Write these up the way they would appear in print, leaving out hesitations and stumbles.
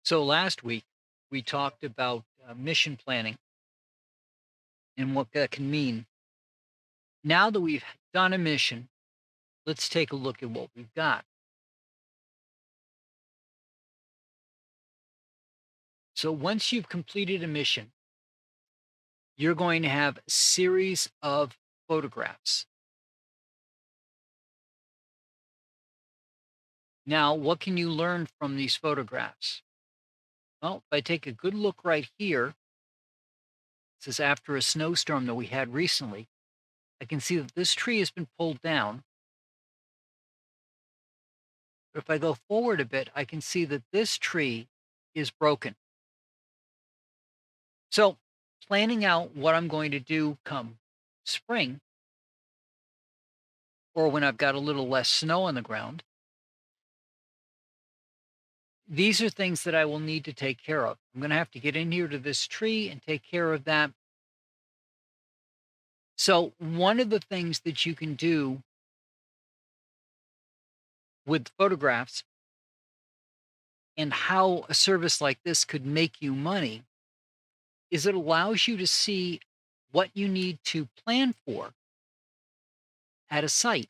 So last week we talked about mission planning and what that can mean. Now that we've done a mission, let's take a look at what we've got. So once you've completed a mission, you're going to have a series of photographs. Now, what can you learn from these photographs? Well, if I take a good look right here, this is after a snowstorm that we had recently. I can see that this tree has been pulled down. But if I go forward a bit, I can see that this tree is broken. So, planning out what I'm going to do come spring or when I've got a little less snow on the ground, these are things that I will need to take care of. I'm going to have to get in here to this tree and take care of that. So, one of the things that you can do with photographs and how a service like this could make you money is it allows you to see what you need to plan for at a site.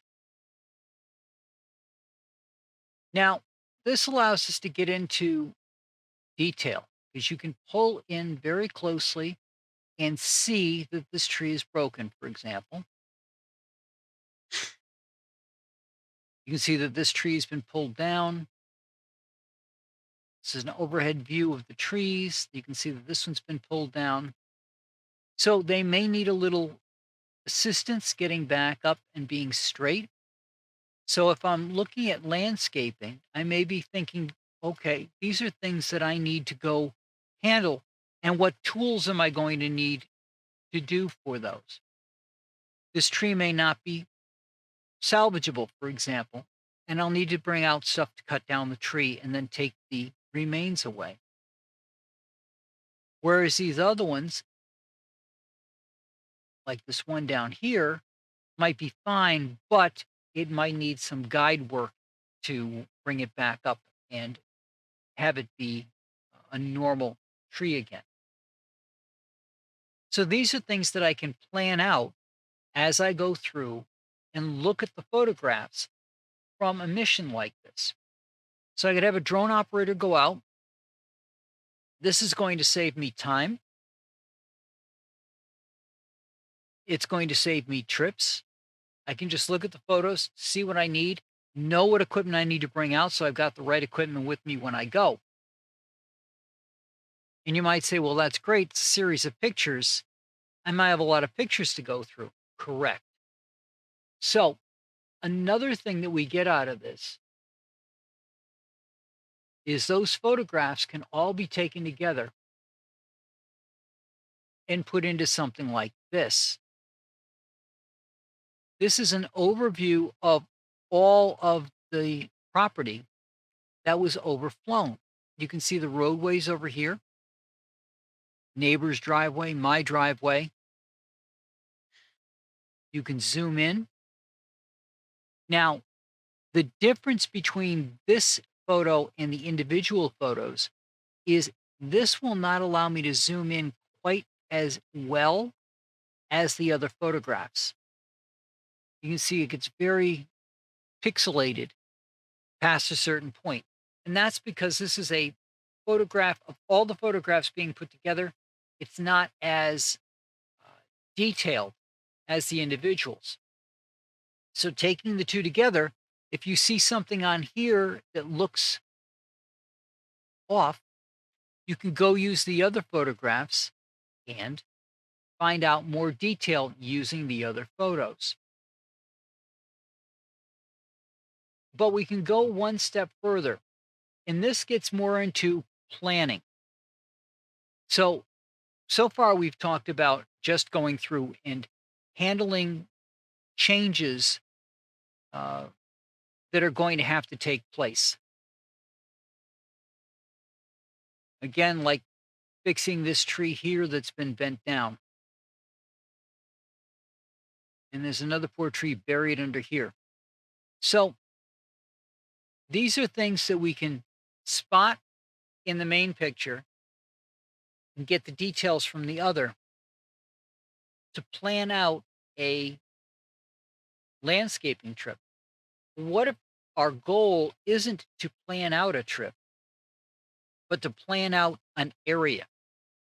Now, this allows us to get into detail because you can pull in very closely and see that this tree is broken, for example. You can see that this tree has been pulled down. This is an overhead view of the trees. You can see that this one's been pulled down. So they may need a little assistance getting back up and being straight. So if I'm looking at landscaping, I may be thinking, okay, these are things that I need to go handle. And what tools am I going to need to do for those? This tree may not be salvageable, for example, and I'll need to bring out stuff to cut down the tree and then take the remains away. Whereas these other ones, like this one down here, might be fine, but it might need some guide work to bring it back up and have it be a normal tree again. So these are things that I can plan out as I go through and look at the photographs from a mission like this. So I could have a drone operator go out. This is going to save me time. It's going to save me trips. I can just look at the photos, see what I need, know what equipment I need to bring out so I've got the right equipment with me when I go. And you might say, well, that's great. It's a series of pictures. I might have a lot of pictures to go through. Correct. So, another thing that we get out of this is those photographs can all be taken together and put into something like this. This is an overview of all of the property that was overflown. You can see the roadways over here, neighbor's driveway, my driveway. You can zoom in. Now, the difference between this photo and the individual photos is this will not allow me to zoom in quite as well as the other photographs. You can see it gets very pixelated past a certain point. And that's because this is a photograph of all the photographs being put together. It's not as uh, detailed as the individuals. So taking the two together, if you see something on here that looks off, you can go use the other photographs and find out more detail using the other photos. But we can go one step further, and this gets more into planning. So, so far we've talked about just going through and handling changes uh, that are going to have to take place. Again, like fixing this tree here that's been bent down. And there's another poor tree buried under here. So these are things that we can spot in the main picture and get the details from the other to plan out a landscaping trip. What if our goal isn't to plan out a trip, but to plan out an area?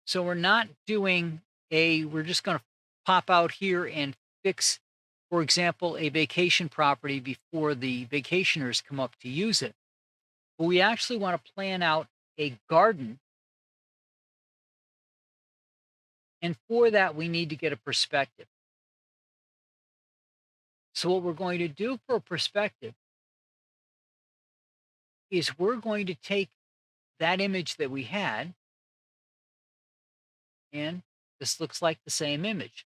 So we're not doing we're just going to pop out here and fix, for example, a vacation property before the vacationers come up to use it. But we actually want to plan out a garden. And for that, we need to get a perspective. So, what we're going to do for a perspective is we're going to take that image that we had, and this looks like the same image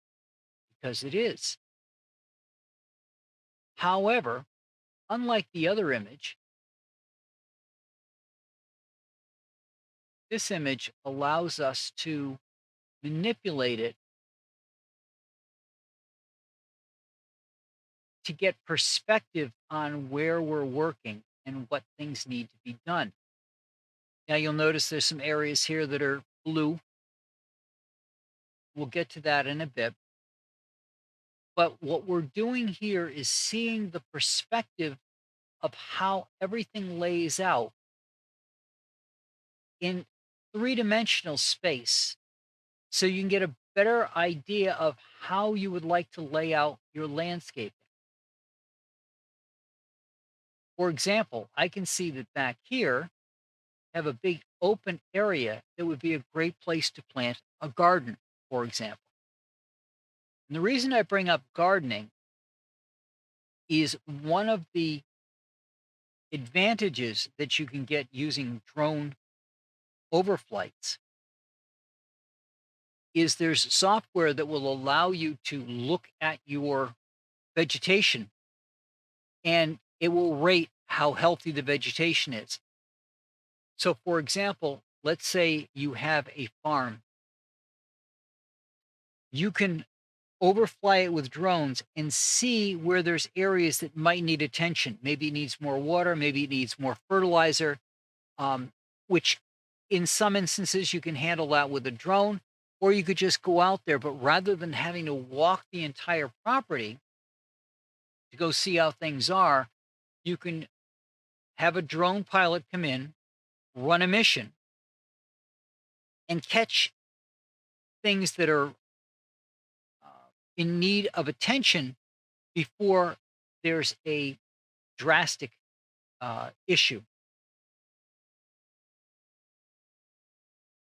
because it is. However, unlike the other image, this image allows us to manipulate it to get perspective on where we're working and what things need to be done. Now, you'll notice there's some areas here that are blue. We'll get to that in a bit. But what we're doing here is seeing the perspective of how everything lays out in three-dimensional space. So you can get a better idea of how you would like to lay out your landscaping. For example, I can see that back here have a big open area that would be a great place to plant a garden, for example. And the reason I bring up gardening is one of the advantages that you can get using drone overflights is there's software that will allow you to look at your vegetation and it will rate how healthy the vegetation is. So, for example, let's say you have a farm, you can overfly it with drones and see where there's areas that might need attention. Maybe it needs more water, maybe it needs more fertilizer, um, which in some instances you can handle that with a drone, or you could just go out there. But rather than having to walk the entire property to go see how things are, you can have a drone pilot come in, run a mission, and catch things that are in need of attention before there's a drastic issue.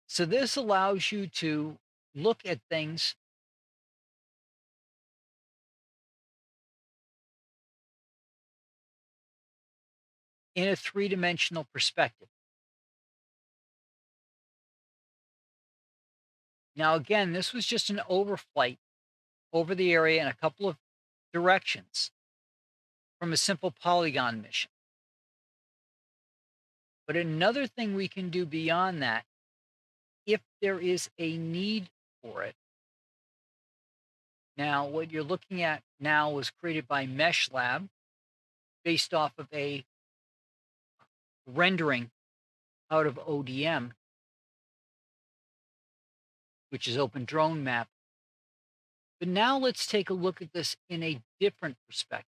So this allows you to look at things in a three-dimensional perspective. Now, again, this was just an overflight over the area in a couple of directions from a simple polygon mission. But another thing we can do beyond that, if there is a need for it. Now, what you're looking at now was created by Mesh Lab based off of a rendering out of ODM, which is Open Drone Map. But now let's take a look at this in a different perspective,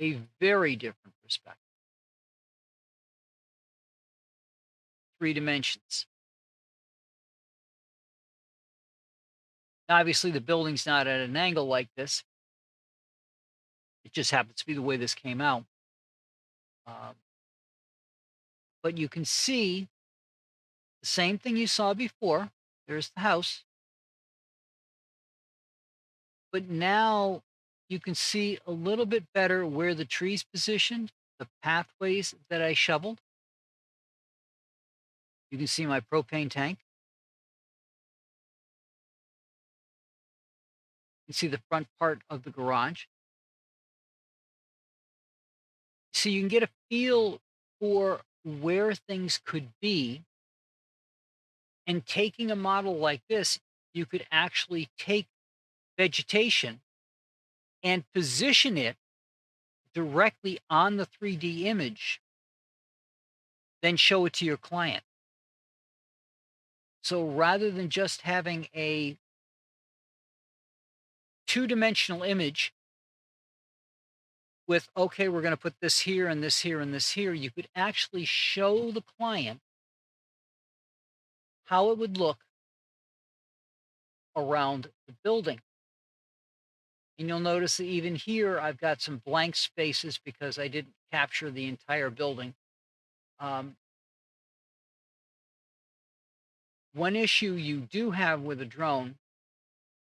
a very different perspective. Three dimensions. Now, obviously, the building's not at an angle like this. It just happens to be the way this came out. Um, but you can see the same thing you saw before. There's the house. But now you can see a little bit better where the tree's positioned, the pathways that I shoveled. You can see my propane tank. You can see the front part of the garage. So you can get a feel for where things could be. And taking a model like this, you could actually take vegetation and position it directly on the 3D image, then show it to your client. So rather than just having a two-dimensional image with, okay, we're going to put this here and this here and this here, you could actually show the client how it would look around the building. And you'll notice that even here, I've got some blank spaces because I didn't capture the entire building. Um, One issue you do have with a drone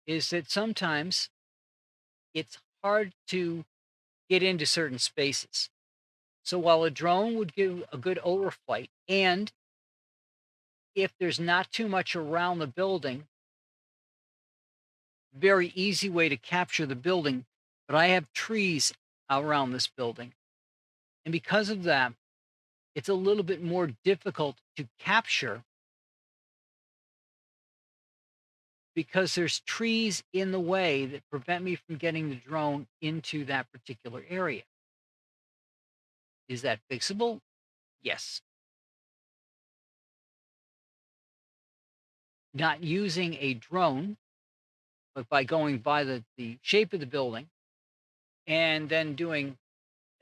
is that sometimes it's hard to get into certain spaces. So while a drone would give a good overflight, and if there's not too much around the building, very easy way to capture the building. But I have trees around this building. And because of that, it's a little bit more difficult to capture because there's trees in the way that prevent me from getting the drone into that particular area. Is that fixable? Yes. Not using a drone, but by going by the shape of the building and then doing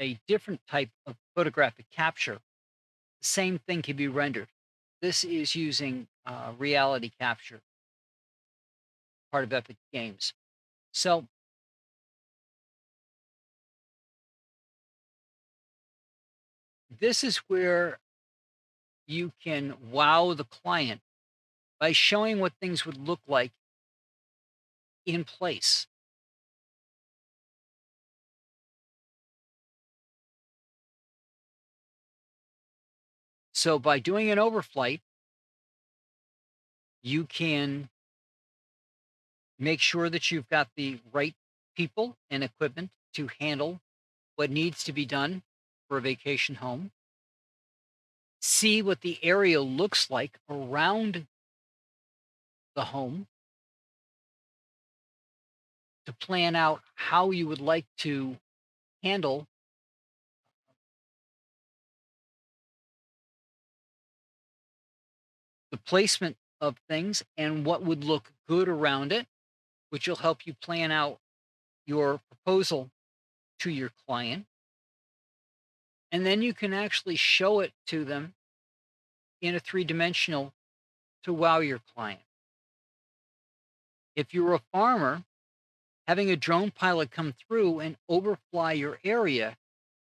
a different type of photographic capture, the same thing can be rendered. This is using reality capture, part of Epic Games. So this is where you can wow the client by showing what things would look like in place. So by doing an overflight, you can make sure that you've got the right people and equipment to handle what needs to be done for a vacation home. See what the area looks like around the home to plan out how you would like to handle the placement of things and what would look good around it, which will help you plan out your proposal to your client. And then you can actually show it to them in a three-dimensional to wow your client. If you're a farmer, having a drone pilot come through and overfly your area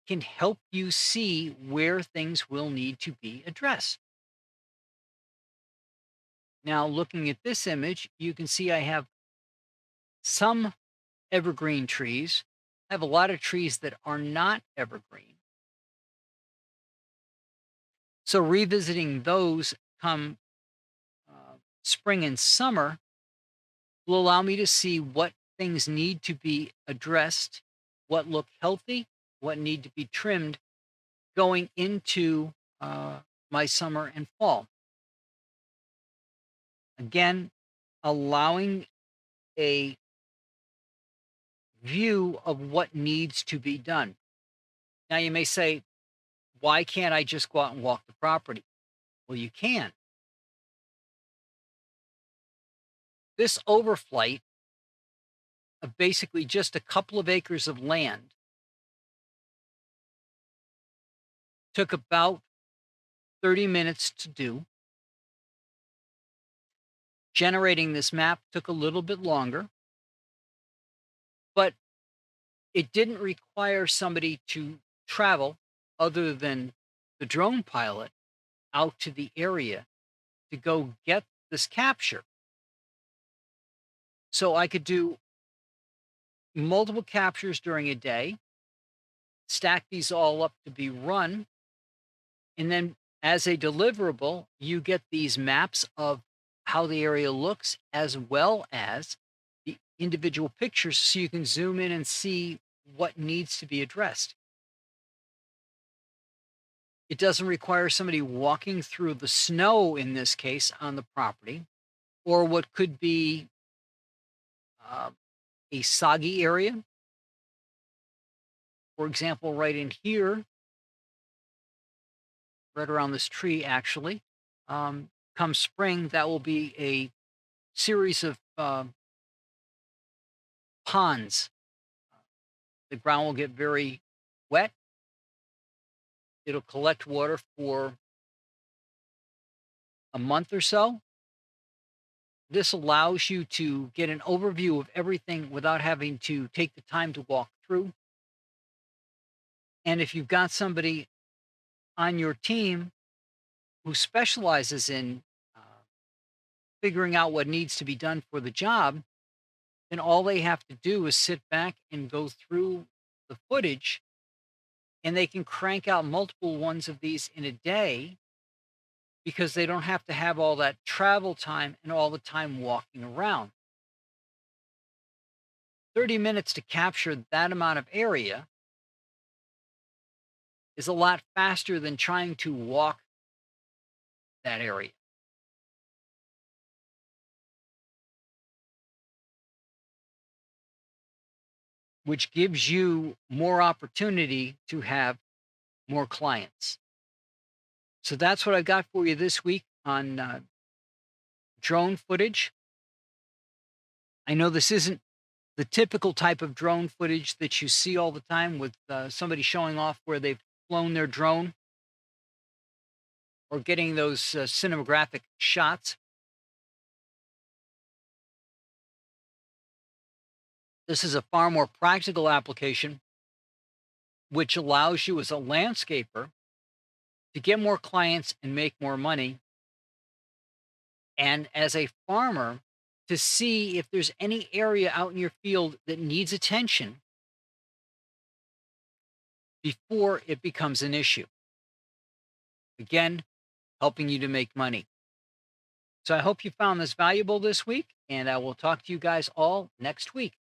can help you see where things will need to be addressed. Now, looking at this image, you can see I have some evergreen trees. I have a lot of trees that are not evergreen. So, revisiting those come spring and summer will allow me to see what things need to be addressed, what look healthy, what need to be trimmed going into my summer and fall. Again, allowing a view of what needs to be done. Now, you may say, why can't I just go out and walk the property? Well, you can. This overflight of basically just a couple of acres of land took about 30 minutes to do. Generating this map took a little bit longer, but it didn't require somebody to travel other than the drone pilot out to the area to go get this capture. So I could do multiple captures during a day, stack these all up to be run, and then as a deliverable, you get these maps of how the area looks as well as the individual pictures so you can zoom in and see what needs to be addressed. It doesn't require somebody walking through the snow in this case on the property or what could be uh, a soggy area. For example, right in here, right around this tree, actually. Come spring, that will be a series of ponds. The ground will get very wet. It'll collect water for a month or so. This allows you to get an overview of everything without having to take the time to walk through. And if you've got somebody on your team who specializes in figuring out what needs to be done for the job, then all they have to do is sit back and go through the footage, and they can crank out multiple ones of these in a day because they don't have to have all that travel time and all the time walking around. 30 minutes to capture that amount of area is a lot faster than trying to walk that area, which gives you more opportunity to have more clients. So that's what I've got for you this week on drone footage. I know this isn't the typical type of drone footage that you see all the time with somebody showing off where they've flown their drone or getting those cinematographic shots. This is a far more practical application, which allows you as a landscaper to get more clients and make more money. And as a farmer, to see if there's any area out in your field that needs attention before it becomes an issue. Again, helping you to make money. So I hope you found this valuable this week, and I will talk to you guys all next week.